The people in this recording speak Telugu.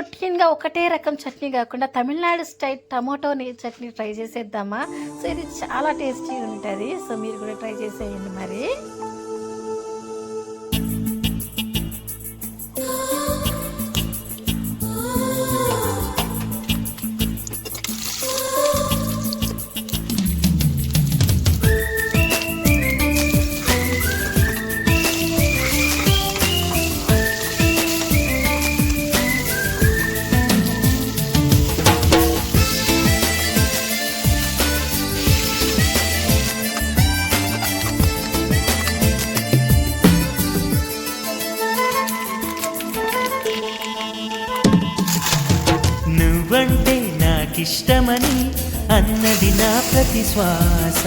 రొటీన్‌గా ఒకటే రకం చట్నీ గాకుండా తమిళనాడు స్టైల్ టమాటోని చట్నీ ట్రై చేసేద్దామా? సో, ఇది చాలా టేస్టీగా ఉంటది. సో, మీరు కూడా ట్రై చేసేయండి మరి. నువ్వంటే నాకిష్టమని అన్నది నా ప్రతి శ్వాస.